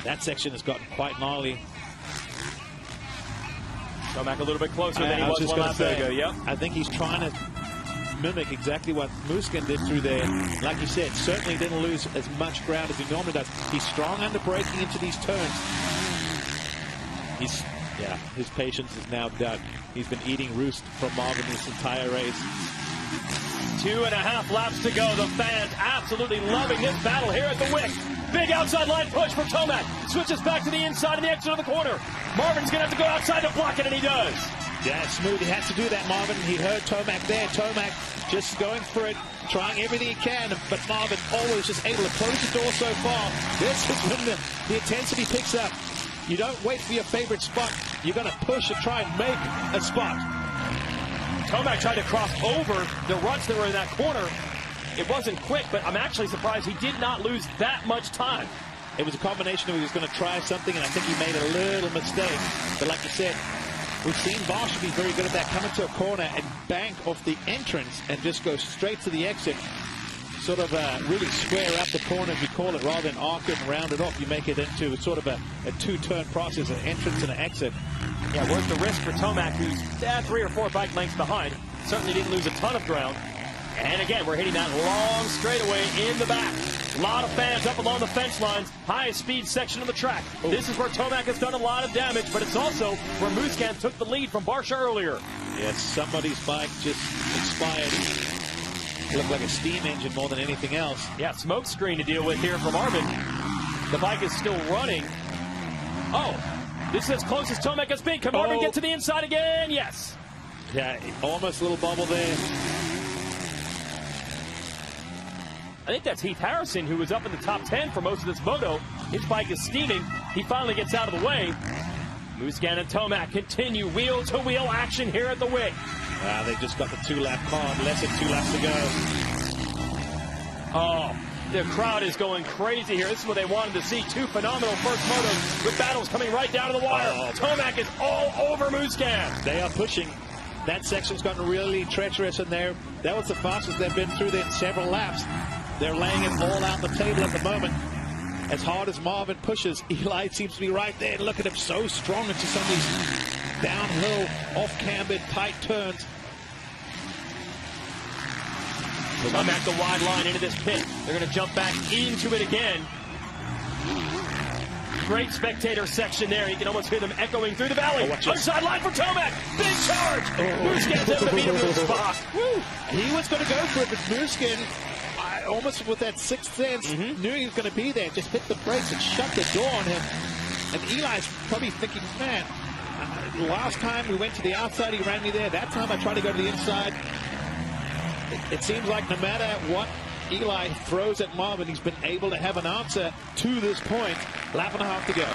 That section has gotten quite gnarly. Tomac a little bit closer than he was one lap ago. Yep. I think he's trying to mimic exactly what moasquin did through there. Like you said, certainly didn't lose as much ground as he normally does. He's strong under braking into these turns. His patience is now done. He's been eating roost from Marvin this entire race. 2.5 laps to go. The fans absolutely loving this battle here at the Wick. Big outside line push for Tomac. Switches back to the inside of the exit of the corner. Marvin's going to have to go outside to block it, and he does. Yeah, smooth. He has to do that, Marvin. He heard Tomac there. Tomac just going for it, trying everything he can, but Marvin always just able to close the door so far. This is when the intensity picks up. You don't wait for your favorite spot. You're going to push and try and make a spot. Tomac tried to cross over the ruts that were in that corner. It wasn't quick, but I'm actually surprised he did not lose that much time. It was a combination of he was going to try something, and I think he made a little mistake. But like you said, we've seen Bosch be very good at that, coming to a corner and bank off the entrance and just go straight to the exit. Sort of really square up the corner, as you call it, rather than arc it and round it off. You make it into sort of a two-turn process, an entrance and an exit. Yeah, worth the risk for Tomac, who's 3 or 4 bike lengths behind. Certainly didn't lose a ton of ground. And again, we're hitting that long straightaway in the back. A lot of fans up along the fence lines. Highest speed section of the track. Ooh. This is where Tomac has done a lot of damage, but it's also where moasquin took the lead from Barsha earlier. Yes, somebody's bike just expired. Looked like a steam engine more than anything else. Yeah, smoke screen to deal with here for Marvin. The bike is still running. Oh, this is as close as Tomac has been. Can Marvin get to the inside again? Yes. Yeah, almost a little bubble there. I think that's Heath Harrison, who was up in the top 10 for most of this moto. His bike is steaming. He finally gets out of the way. moasquin and Tomac continue wheel-to-wheel action here at the Wick. They just got the 2-lap card, less than 2 laps to go. Oh, the crowd is going crazy here. This is what they wanted to see. 2 phenomenal first motos with battles coming right down to the wire. Tomac is all over moasquin. They are pushing. That section's gotten really treacherous in there. That was the fastest they've been through there in several laps. They're laying it all out on the table at the moment. As hard as Marvin pushes, Eli seems to be right there. Look at him, so strong into some of these downhill, off-cambered, tight turns. Tomac the wide line into this pit. They're going to jump back into it again. Great spectator section there. You can almost hear them echoing through the valley. Outside line for Tomac. Big charge. moasquin's able to beat him to the spot. He was going to go for it, but moasquin, almost with that sixth sense, knew he was going to be there. Just hit the brakes and shut the door on him. And Eli's probably thinking, man, last time we went to the outside, he ran me there. That time I tried to go to the inside. It seems like no matter what Eli throws at Marvin, he's been able to have an answer to this point. Lap and a half to go.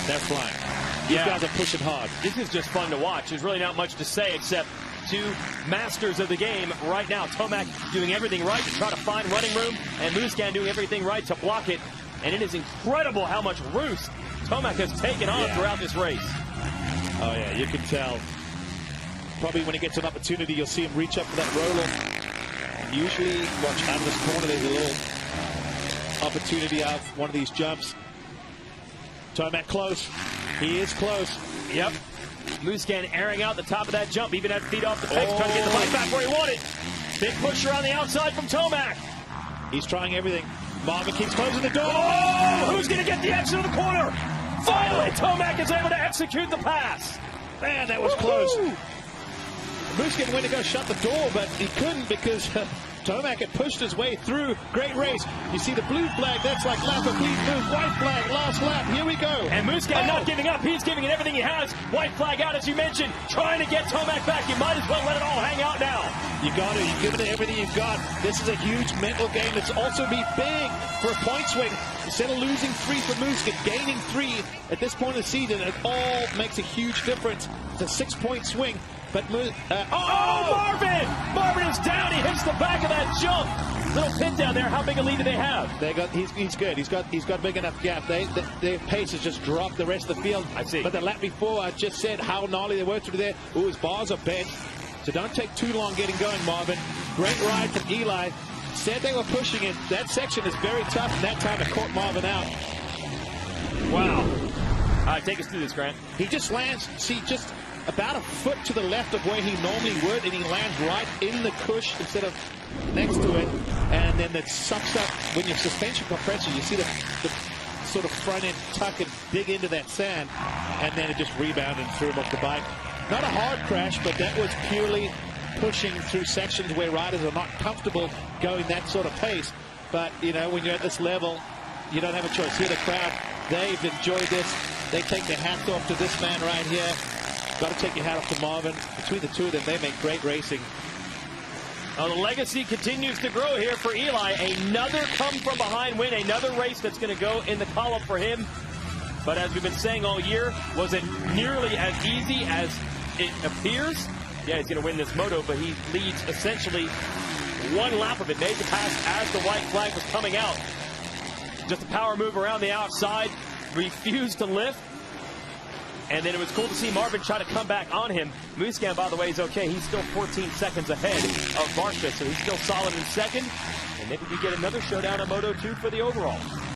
They're flying. These guys are pushing hard. This is just fun to watch. There's really not much to say except 2 masters of the game right now. Tomac doing everything right to try to find running room, and moasquin doing everything right to block it. And it is incredible how much roost Tomac has taken on throughout this race. Oh, yeah, you can tell. Probably when he gets an opportunity, you'll see him reach up for that roller. Usually, watch out of this corner, there's a little opportunity out of one of these jumps. Tomac close. He is close. Yep. moasquin airing out the top of that jump. Even had feet off the pegs, trying to get the bike back where he wanted. Big push around the outside from Tomac. He's trying everything. Marvin keeps closing the door. Oh, who's going to get the exit of the corner? Finally, Tomac is able to execute the pass. Man, that was close. moasquin went to go shut the door, but he couldn't because Tomac had pushed his way through. Great race. You see the blue flag. That's like lap of lead move. White flag, last lap. Here we go. And moasquin not giving up. He's giving it everything he has. White flag out, as you mentioned. Trying to get Tomac back. You might as well let it all hang out now. You got to. You're giving it everything you've got. This is a huge mental game. It's also be big for a point swing. Instead of losing 3 for moasquin, gaining 3 at this point of the season, it all makes a huge difference. It's a 6-point swing. But Marvin! Marvin is down. He hits the back of that jump. Little pin down there. How big a lead do they have? He's good. He's got big enough gap. Their pace has just dropped the rest of the field. I see. But the lap before, I just said how gnarly they were through there. Ooh, his bars are bent. So don't take too long getting going, Marvin. Great ride from Eli. Said they were pushing it. That section is very tough, and that time it caught Marvin out. Wow. All right, take us through this, Grant. He just lands, see, just about a foot to the left of where he normally would, and he lands right in the cush instead of next to it. And then it sucks up when your suspension compressor, you see the sort of front end tuck and dig into that sand, and then it just rebounded and threw him off the bike. Not a hard crash, but that was purely pushing through sections where riders are not comfortable going that sort of pace. But, you know, when you're at this level, you don't have a choice. Here, the crowd, they've enjoyed this. They take their hats off to this man right here. Got to take your hat off to Marvin. Between the two of them, they make great racing. The legacy continues to grow here for Eli. Another come-from-behind win, another race that's going to go in the column for him. But as we've been saying all year, was it nearly as easy as it appears? Yeah, he's going to win this moto, but he leads essentially one lap of it. Made the pass as the white flag was coming out. Just a power move around the outside, refused to lift. And then it was cool to see Marvin try to come back on him. moasquin, by the way, is okay. He's still 14 seconds ahead of Varsha, so he's still solid in second. And maybe we get another showdown on Moto2 for the overall.